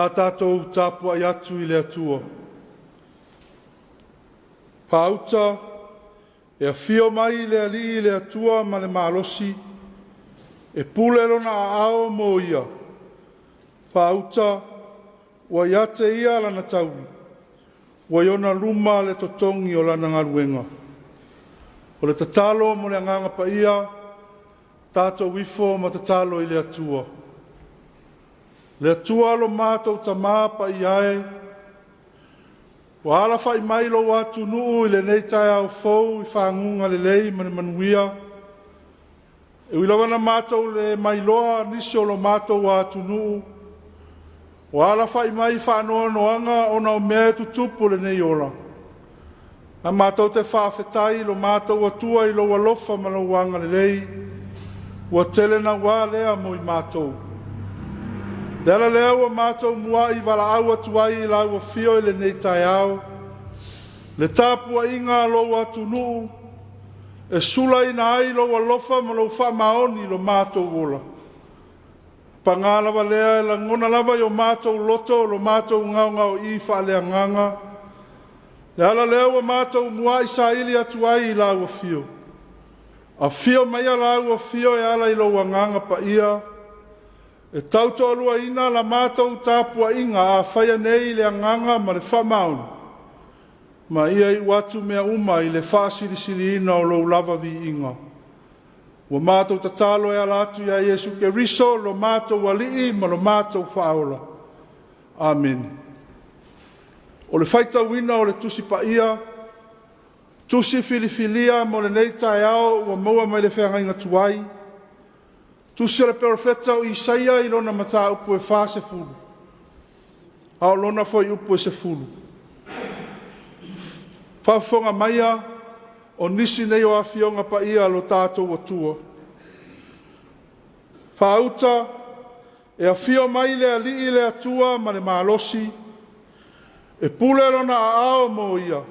a tātou Tapua'iga atu I le atua. Pauta e a fio mai le ali le atua ma le malosi e pule lona ao mo ia. Pauta wa iate ia lana tau. Wa iona luma le totongi o lana ngaruenga. O le tatalo mo le anganga pa ia, tātou wifo ma tatalo I le atua. Le atua lo mātou tamā pa iae, wa ala whai mai lo watu nuu I le nei Taeao fau I whangunga le lei mani manuia. E wilawana mātou le mai loa nisi o lo mātou watu nuu. Wa ala whai mai whanoa noanga o na o mea tutupu le nei ola. A mātou te whawhetai lo mātou atua I lo walofa ma lo wanga le lei. Wa tele na wā lea mo I mātou. Lea lea wa mātou mua I wala au atuai I la ua fio I le nei Taeao. Le Tapua'iga lo atu nuu. E sula ina ai lo walofa ma lo whamaoni lo mātou ola. Panga lava lea e la ngona lava I o mātou loto lo mātou ngau ngau I whaalea nganga. Lea lea wa mātou mua I sa ili atuai I la ua fio. A fio mai a la ua fio e ala I lo wanganga pa ia. E tauto alua ina la mātou Tapua'iga a whaia nei le anganga ma le whamaoni. Ma ia I watu mea uma I le whaasirisiri ina o lo lava vi inga. Wa mātou tatalo e ala atu ia Yesu ke riso lo mātou walii ma lo mātou whaola. Amen. O le whaita wina o le tusi pa ia, tusi filifilia mo le nei Taeao wa maua mai le whenga inga tuai, tusi le profeta o Isaia I lona mata upu e wha se fulu. Ao lona foi upu e se fulu. Whawhonga maia o nisi nei o awhionga pa ia lo tātou atua. Whauta e a whio mai le alii le atua ma le malosi e pule lona a ao mo ia.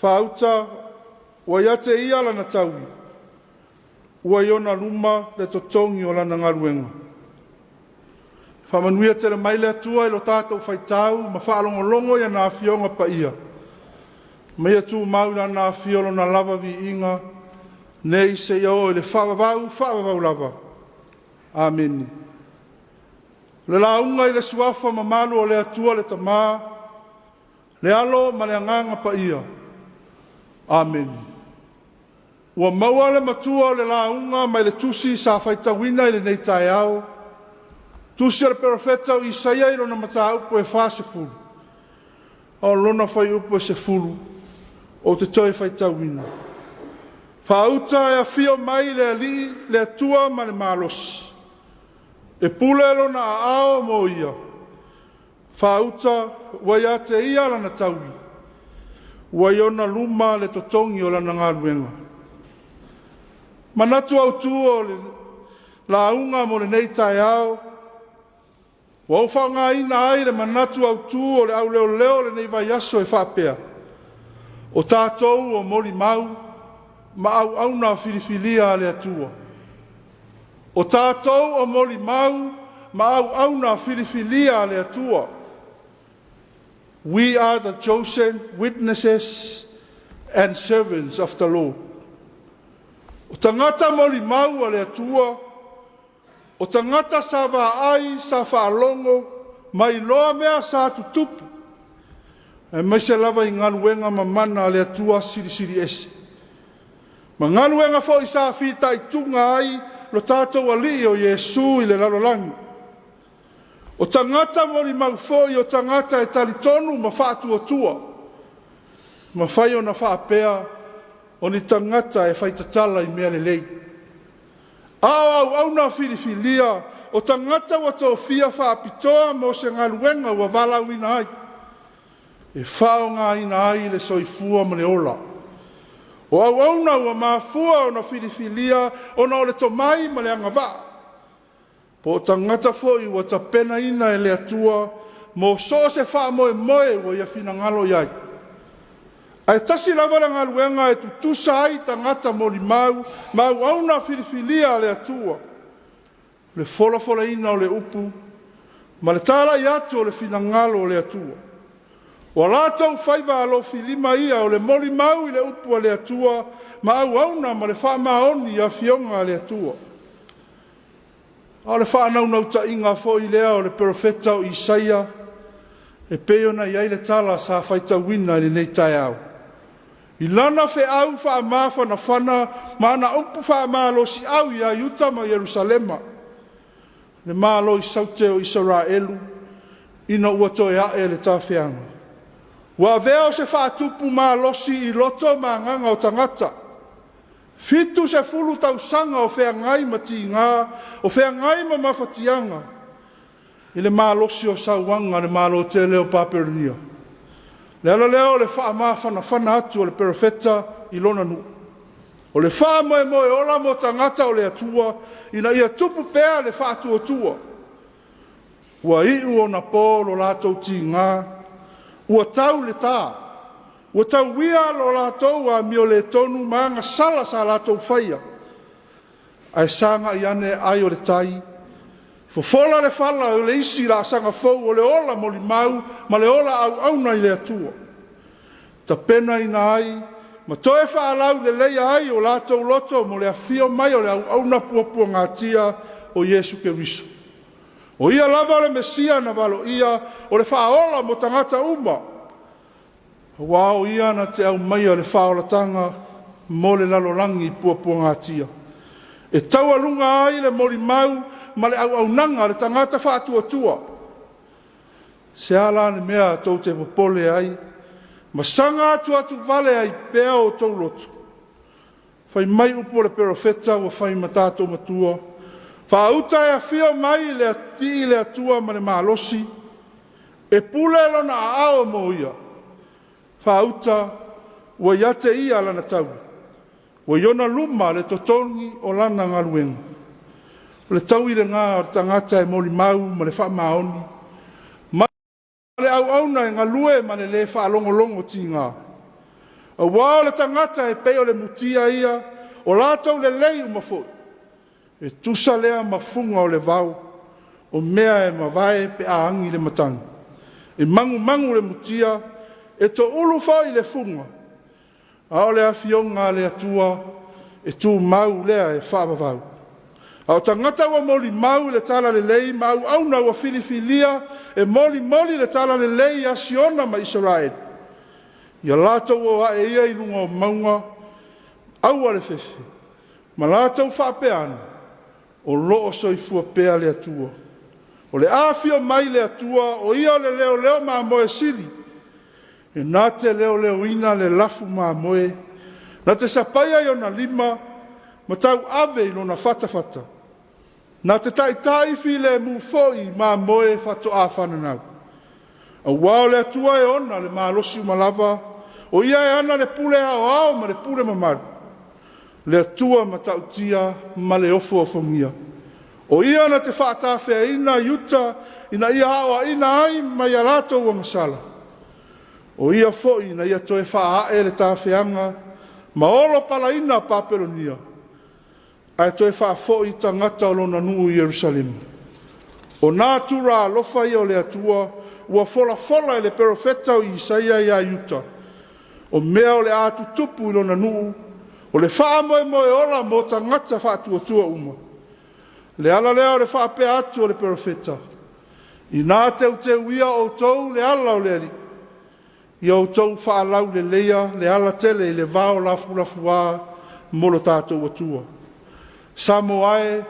Whauta wa iate ia lana taui. Ua iona luma le totongi o lana ngaruenga. Whamanuia tere mai le atua I lo tātou whaitau ma whaalongolongo ia na whionga pa ia. Mai atu mau na whiolo na lava vi inga nei se iao le whawavau lava. Amen. Le launga I le suafa ma malu o le atua le tamā, le alo ma le anganga pa ia. Amen. Ua maua le matua o le launga mai le tusi sa whaitawina I le nei Taeao. Tusi le profeta o Isaia I lona mata upo e wha se fulu. O lona whai upo e se fulu. O te toi whaitawina. Whauta e a whio mai le ali le atua ma le malos. E pule lona a ao mo ia. Whauta wa iate ia lana taui. Wa iona luma le totongi o lana ngaruenga. Manatu au tu o le launga mo le nei Taeao. Wa ufanga ina ai le manatu au tu o le au leo le nei vai aso e whapea. O tātou o mori mau, ma au au na filifilia le atua. O tātou o mori mau, ma au au na filifilia le atua. We are the chosen witnesses and servants of the Lord. O tangata mori mau le atua, o tangata sa ai sa whaalongo, mai loa mea sa tutupu. E mai se lava I ngaluenga ma mana le atua siri ese. Ma ngaluenga fo I sa fita I tunga ai lo tātou ali o Yesu I le lalolangi. O tangata mori mau fo I o tangata e talitonu ma whaatu o tua. Ma whai o na whaapea o ni tangata e whaitatala I mea le lei. Au na filifilia o tangata wa tō fia whaapitoa mo se ngaluenga wa valawina ai. E whaonga ina ai le soifua ma le ola. O au na ua mafua o na filifilia o na o le tomai ma le angawaa. Po tangata foi ua tapena ina e le atua mo so se wha moe wa ia fina ngalo iai. Ai tasi lava la ngaluenga e tutusa ai tangata moli mau au na filifilia le atua. Le fola ina o le upu Ma le tala i atu o le finangalo o le atua. Wa lātou whaiva alo filima ia o le moli mau i le upu a le atua, ma au auna ma le whaamaoni a fionga a le atua. O le whaanaunau ta inga fo i lea o le profeta o Isaia, e peona i aile tala sa whaita wina i le nei Taeao. I lana fe au whaama whana whana, ma ana upu whaama lo si au i a Yuta ma Yerusalema. Le malo i saute o Israelu, ina ua toe ae le tawhianga. Wa veo se whaatupu ma losi i loto ma nganga o tangata. Fitu se fulu tau sanga o whea ngai mati ngā, o whea ngai ma mawhatianga. I le ma losi o sauanga le malo te leo papernia. Le ala leo le wha ma whana atu o le profeta i lona nu. O le wha moe ola mo tangata o le atua, ina ia tupu pea le wha atua tua. Ua iu o na pōlo lātou ti ngā, ua tau le tā. Ua tau wia lo lātou a mio le tonu maanga sala sa lātou whaia. Ai sanga i ane ai o le tai. Fofola le whala o le isi la sanga fau o le ola mo li mau, ma le ola au auna i le atua. Ta pena ina ai, ma toe whaalau le leia ai o lātou loto mo le afio mai o le au auna puapua ngātia o Yesu Keriso. O ia lava le Mesia na walo ia o le whaola mo tangata uma. Wao ia na te au mai o le whaola tanga mo le lalolangi puapua ngātia. E taua lunga ai le mori mau ma le au nanga le tangata whaatua tua. Se ala ne mea tau te popole ai, ma sanga atu vale ai pea o tau loto. Whai mai upo le profeta wa whai matato matua. Whauta e a whio mai le ati le atua ma le malosi. E pule lona a ao mo ia. Whauta wa iate ia lana tau. Wa iona luma le totongi o lana ngaluenga. Le tau i le ngā tangata e moli mau ma le wha maoni. Ma le au auna e ngalue ma le whaalongolongo ti ngā. A wao le tangata e peo le mutia ia o lātou le lei umafoi. E tusa lea mafunga o le vau, o mea e mawae pe aangi le matangi. E mangu le mutia, e to ulu fai le funga. A o le afionga le atua, e tu mau lea e whaavavau. A o tangata ua moli mau le tala le lei, mau auna ua filifilia, e moli le tala le lei a siona ma Israel. Ia lātou o a e ia i lunga o maunga, au ale fefe. Ma lātou whaapeana. O loo soifua pea le atua. O le afio mai le atua, o ia le leo maa moe sili. E nā te leo ina le lafu maa moe. Nā te sapaia i ona lima, ma tau ave i lona fata. Nā te tai fi le mufoi maa moe fato a whananau. A wao le atua e ona le maa losi umalava, o ia e ana le pule ao ma le pule mamaru. Le atua ma tautia ma le ofo fongia. O ia na te whaatawhea ina Yuta, ina ia hawa ina ai ma ia rato ua masala. O ia foi na ia toe whaae le tawheanga, ma olo pala ina paperonia. Ai toe whaafoi tangata o lona nuu Yerusalem. O nā tura alofa ia o le atua, ua fola e le profeta o Isaia ia Yuta. O mea o le atu tupu i lona nuu, o le wha moe ola mo tangata whaatua uma. Le ala leo le wha pe atu o le profeta. I nā te uia o tau le ala o le ali. I o tau wha alau le leia, le ala tele i le vao lafu a molo tātou atua. Samoa e,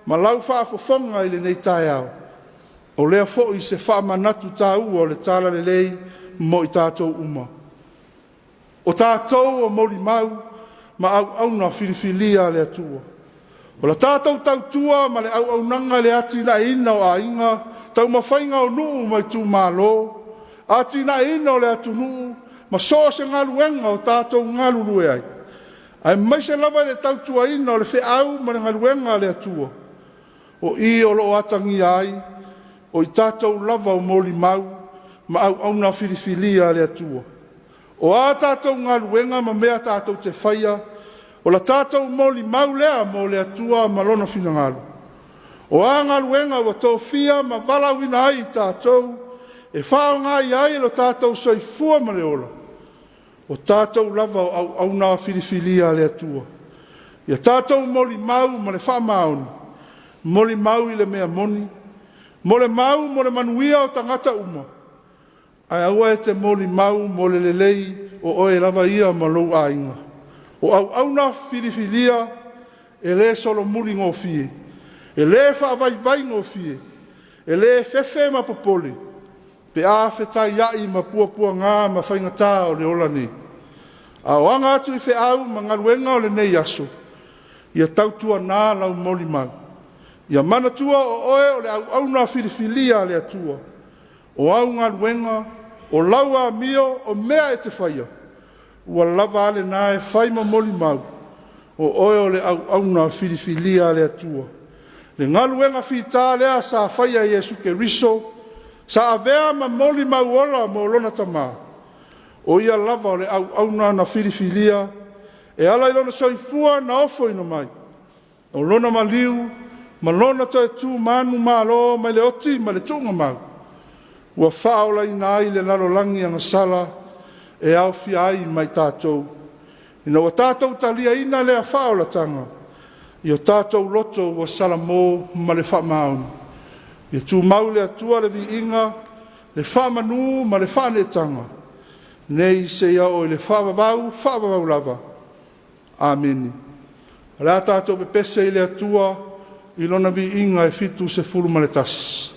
ma lau wha fofonga i le nei Taeao. O lea fo i se wha manatu tā ua o le tala le lei mo i tātou uma. O tātou o moli mau, ma au na filifilia le atua. O la tātou tautua ma le au nanga le ati na ina o a inga, tau mawhainga o nuu mai tū mālo, ati na ina o le atu nuu, ma soa se ngaluenga o tātou ngalulue ai. Ai mai se lava le tautua ina o le whe au ma le ngaluenga le atua. O i o lo atangi ai, o i tātou lava o moli mau, ma au na filifilia le atua. O a tātou ngaluenga ma mea tātou te whaia, o la tātou moli mau lea mo le atua malona finangalo. O anga luenga wa tofia ma vala wina ai tātou, e whao ngā iai lo tātou soifua ma le ola. O tātou lava au nā whiriwhiria le atua. Ia tātou moli mau ma le whamaoni, moli mau i le mea moni, mole mau mo le manuia o tangata uma. Ai aua e te moli mau mo le lelei o oe lava ia ma lou ainga. O au nā whiriwhiria e le solo muli ngō fie. E le whaavai ngō fie. E le fefe ma popole. Pe a whetai iai ma pua ngā ma whaingatā o le ola ni. A o anga atu i whe au ma ngaruenga o le nei aso. Ia tautua nā lau moli mau. Ia manatua o oe o le au nā whiriwhiria le atua. O au ngaruenga, o laua mio o mea e te whaia. Ua lava ale nā e whaima moli mau. O oe o le au nā whiriwhiria le atua. Le ngaruenga whita lea sa whaia Jesu ke riso. Sa avea ma moli mau ola mo lona tamā. O ia lava o le au nā whiriwhiria. E ala i lona soifua na ofo ino mai. O lona maliu, ma lona to e tū manu malo, mai le oti, ma le tunga mau. Ua whaola i nai le lalolangi anga sala, e au fiai mai tātou. Ina wa tātou talia ina lea whaola tanga. I o tātou loto wa sala mō ma le whamaun. I tū mau le atua le vi inga, le whamanu ma le whane tanga. Nei se ia o le whavavau lava. Amen. Rā tātou pe pese i le atua, i lona vi inga e fitu se furu ma le tas.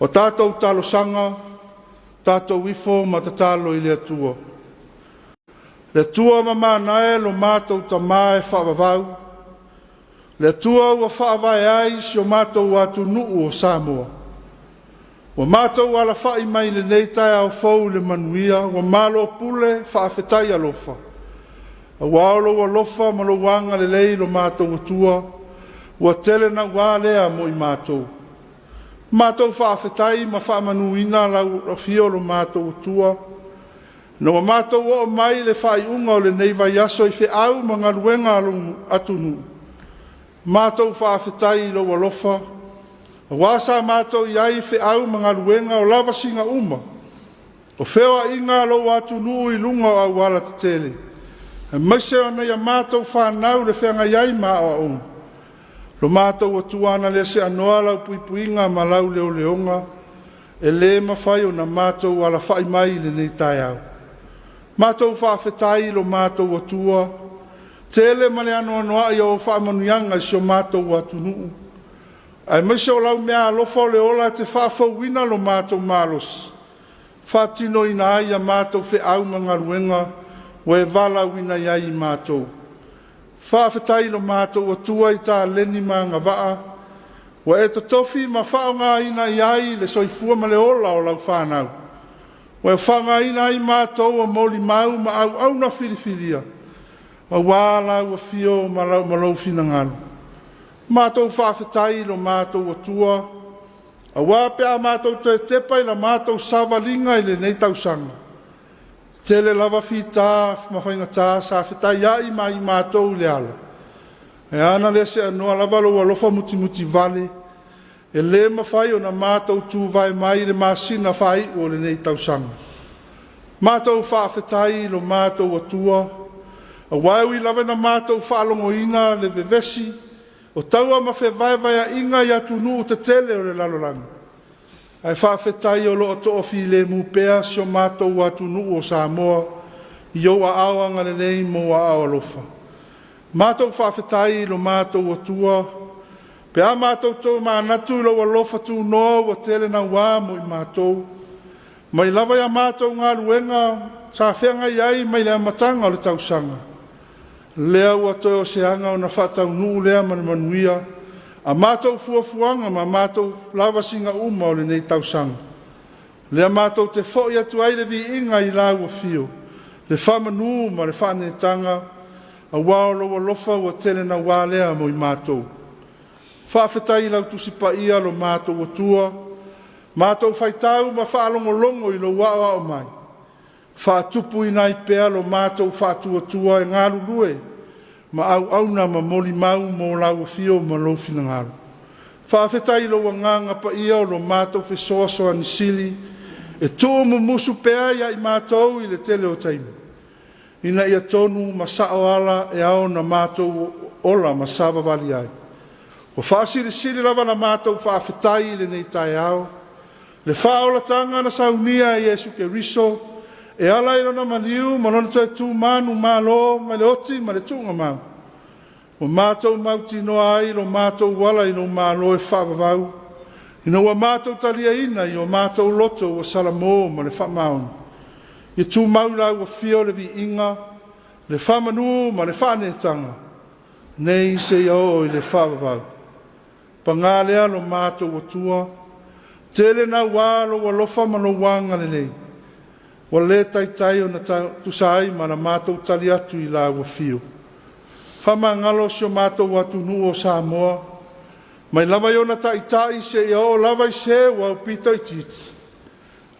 tātou talosanga, tātou wifo ma tatalo i le atua. Le atua mamanae lo mātou tamae whaavavau. Le atua ua whaavai ai si o mātou atu nuu o Samoa. Wa mātou ala whai mai le nei Taeao fau le manuia, wa malo pule whaafetai alofa. A waolo alofa ma lo wanga le lei lo mātou atua, wa tele na wā lea mo i mātou. Mātou whaafetai ma whaamanuina lau fio lo mātou atua. Na wa mātou o mai le whai unga o le nei vai aso i whi au ma ngā ruenga atunu. Mātou whaafetai lo alofa. A wasa mātou iai whi au ma ngā ruenga o lava singa uma. O whewa inga lo atunu i lunga o au ala te tele. E maise o nei a mātou whanau le whenga iai mā o aunga. Lo mātou o tuana le se anoa lau puipuinga ma lau leo leonga, e le mawhai o na mātou ala whai mai le nei Taeao. Mātou whaafetai lo mātou o tua, tele ma le anoa noa i o whaamanuianga i sio mātou o atunuu. Ai maise o lau mea alofa o le ola te whaafauina lo mātou malos. Whaatino ina ai a mātou whi au ma ngā ruenga, o e vala wina iai i mātou. Whaafetai lo mātou o tua i tā leni mā ngā waa, o e to tofi ma whao ngā ina iai le soifua ma le ola o lau whanau. O e whanga ina i mātou o moli mau ma au na whiriwhiria, ma wāla ua fio ma lau whina ngālu. Mātou whaafetai lo mātou o tua, a wāpea mātou te tepai la mātou savalinga i le nei tausanga. Tele lava fita, mawhainga tā, sa whita iai mai mātou le ala. E ana le se anoa lava lo alofa muti vale, e le mawhai o na mātou tū vai mai le māsina whai o le nei tausanga. Mātou whaafetai lo mātou o tua, a waiwi lava na mātou whaalongo ina le vevesi, o taua mawhe vai a inga i atunu te tele o le lalolanga. Ai whaafetai o loo to ofi le mupea si o mātou atunu o Samoa, i o a awanga le nei mo a awalofa. Mātou whaafetai lo mātou o tua, pe a mātou tō mānatu lo alofa tū noa o tele na wā mo i mātou. Mai lava ia mātou ngā ruenga, sa whenga iai mai lea matanga o le tausanga. Lea ua toi o seanga o na whatau nuu lea mani manuia, a mātou fuafuanga ma mātou lava singa uma o le nei tausanga. Lea mātou te fōi atu aile vi inga i lau a fio, le whamanu ma le whanetanga, a wāolo wa lofa wa tele na wālea mo i mātou. Whaafetai lau tusipa ia lo mātou o tua, mātou whaitau ma whaalongolongo i lo wāwa o mai. Whaatupu i nai pēa lo mātou whaatua tua e ngāru lue, ma au na ma moli mau mo lau fio ma lo fina ngaro. Whaafetai lo wanganga pa ia o lo mātou whesoa soa ni sili, e tō mo musu pēa ia i mātou i le tele o taimi. Ina ia tonu ma sao ala e ao na mātou ola ma sava wali ai. O whaasiri sili lava na mātou whaafetai le nei Taeao, le whaolatanga na saunia i Jesu ke riso, e ala ilo na maniu, manona toi tū manu malo, ma le oti, ma le tūnga mau. O mātou mauti noa ai, lo mātou wala ilo malo e whaavavau. Ino wa mātou talia ina i o mātou loto o salamo ma le whamaun. I tū maula ua fio le vi inga, le whamanu ma le whanetanga. Nei se iao i le whaavavau. Pangalea lo mātou o tua, tele na wālo wa lofa ma lo wanga le nei. Wa le tai o na tusai ma na mātou tali atu i la ua fio. Whama ngalo si o mātou atu nu o Samoa, mai lava i o na tai se i o lava i se wa o pito i titi.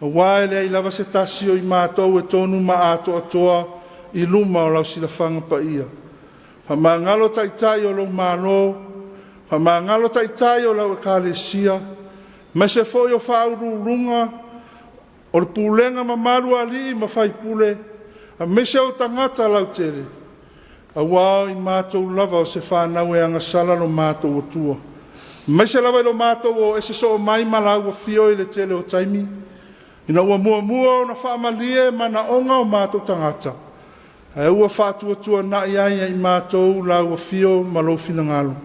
A waele i lava se tasi o i mātou e tonu ma ato atoa i luma o lau silafanga pa ia. Whama ngalo tai o lau mālo, whama ngalo tai o lau e kālesia, mai se foi o whauru runga, o le pūlenga ma maru ali ma whai pule, a mese o tangata lau tere. A wao i mātou lava o se whanau e anga sala lo mātou o tua. Mese lava i lo mātou o ese so o mai malau o fio i le tele o taimi. Ina ua mua o na whaamalie ma na onga o mātou tangata. A ua whātua tua na iai i mātou lau o fio ma lo fina ngalo.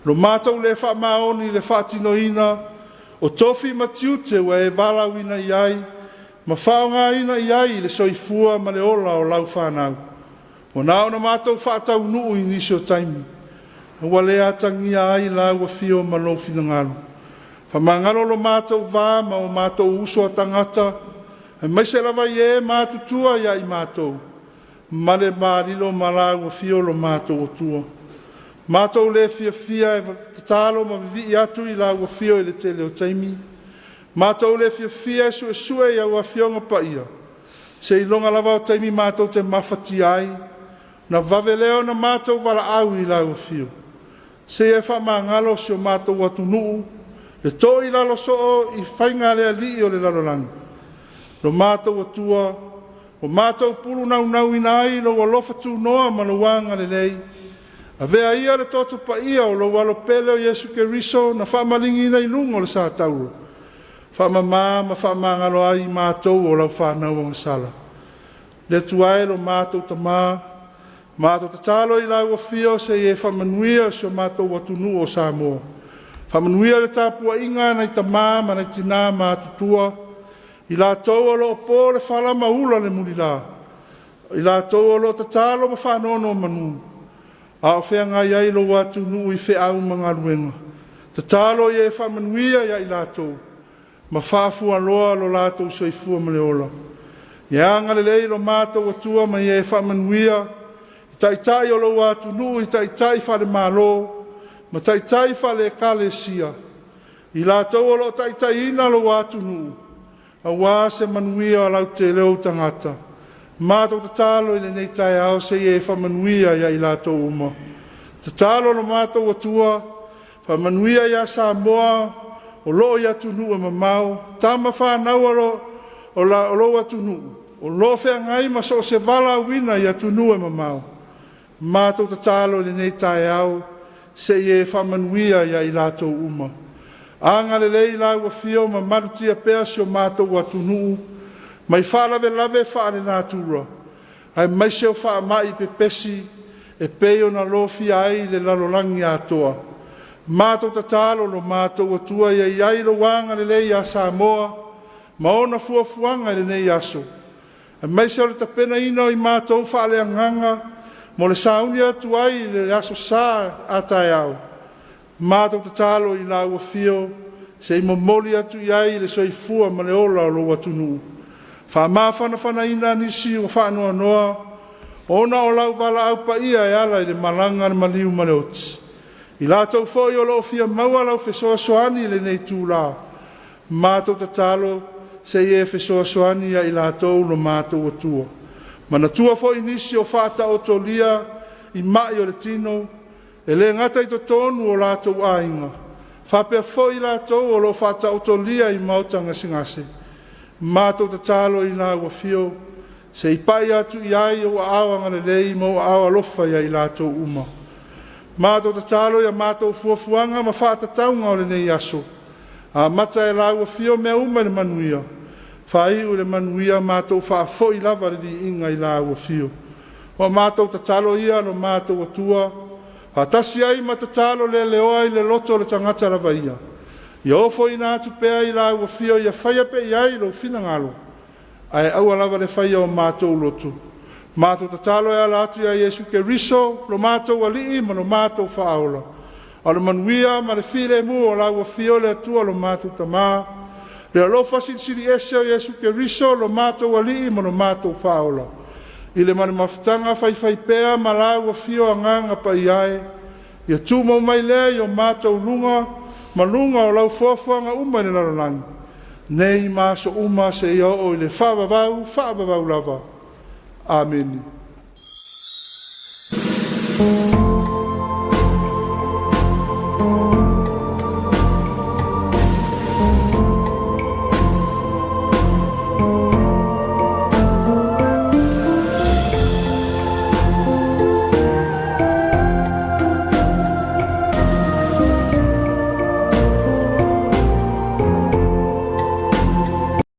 Lo mātou le whaamaoni le whātino ina, O tofi matiute wa e walawina iai, ma whaonga ina iai le soifua ma le ola o lau whanau. O nao na mātou whaatau nuu i nisi o taimi. Wa le atangia ai la ua fio ma lo fina ngalu. Whamangalo lo mātou vā ma o mātou uso a tangata. E mai se lava i e mātutua ia i mātou. Ma le mārilo ma la ua fio lo mātou o tua. Mātou le fia e tatalo ma vivi atu i la ua fio i le tele o taimi. Mātou le fia e sue i a ua fionga pa ia. Se i longa lava o taimi mātou te mawhati ai. Na vave leo na mātou wala au i la ua fio. Se e whamangalo si o mātou watu nuu. Le tō i lalo so o i whainga lea li o le lalo langu. Lo mātou atua, o mātou pulu nau inai lo walofa tū noa ma lo wanga le lei. A vea ia le toto pa ia o lo walo pele o Yesu ke riso na whamalingi na ilungo le sa tauro. Whamamā ma whamangalo ai mātou o lau whanau o ngasala. Le tuai lo mātou tamā, mātou tatalo i lau fio se e whamanuia si o mātou watunu o Samoa. Whamanuia le Tapua'iga nei tamā ma nei tina mātutua. I la tau o lo po le whala maula le mulila. I la tau o lo tatalo ma whanono manu. A o whea ngai ai lo watunu i whea au mga ruenga. Tatalo i e whamanuia ia i la tau. Ma whafua loa lo la tau soifua ma le ola. Ia anga le lei lo mātou atua ma i e whamanuia. I taitai o lo watunu i taitai whale malo. Ma taitai whale kale sia. I la tau o lo taitai ina lo watunu. A wā se manuia o lau te leo tangata. Mātou te talo i le nei Taeao se e whamanuia ia i lātou uma. Te talo no mātou atua, whamanuia ia Samoa, o loo ia tunu e mamau, tama whanau o loo atunu, o loo whea ngai ma so se vala wina ia tunu e mamau. Mātou te talo i le nei Taeao se e whamanuia ia i lātou uma. Anga le lei la ua fio ma marutia pea si o mātou watu nuu. Mai whalawe lawe whaare nātura. Ai mai seo wha mai pe pesi e peo na lofia ai le lalolangi atoa. Mātou tatalo lo mātou atua ia iai lo wanga le lei a Samoa. Ma ona fuafuanga le nei aso. Ai mai seo le tapena ino i mātou whaale anganga. Mo le sauni atu ai le aso sa a Taeao. Mātou te talo i la ua fio, se i momoli atu iai le soifua ma le ola o lo watunu. Wha mawhana ina nisi o whanua noa, ona o lau wala au pa ia e ala i le malanga le maliu ma le oti. I la tau foi o lo fia maua lau fesoa soani le nei tūla. Mātou te talo se i e fesoa soani ia i la tau lo mātou atua. Mana tua foi nisi o whata o tolia i mai o le tino, e le ngata i to tonu o lātou ainga. Whapea foi lātou o lo whata otolia i mautanga singase. Mātou te talo i nā ua fio, se i pai atu i ai o awanga le lei mo awa lofa ia i lātou uma. Mātou te talo i a mātou fuafuanga ma whata taunga o le nei aso. A mata e la ua fio mea uma le manuia. Whai u le manuia mātou wha foi lava le di inga i la ua fio. O mātou te talo ia no mātou atua, ha tasi ai matatalo le leoa i le loto le tangata rawa ia. Ia ofo i nātu pea i la ua fio ia whaia pe iai lo fina ngalo. Ai aua lava le whaia o mātou loto. Mātou tatalo e ala atu ia Yesu ke riso, lo mātou alii ma lo mātou whaola. A lo manuia ma le file mu o la ua fio le atua lo mātou tamā. Le alofa siri ese o Yesu ke riso, lo mātou alii ma lo mātou whaola. I le mani mafutanga whai pea ma la ua fio anganga pa iae. Ia tūmau mai lea i o mātou lunga, ma lunga o lau fuafuanga uma ni larolangi. Nei māso uma se ia o i le whaabavau lava. Amen.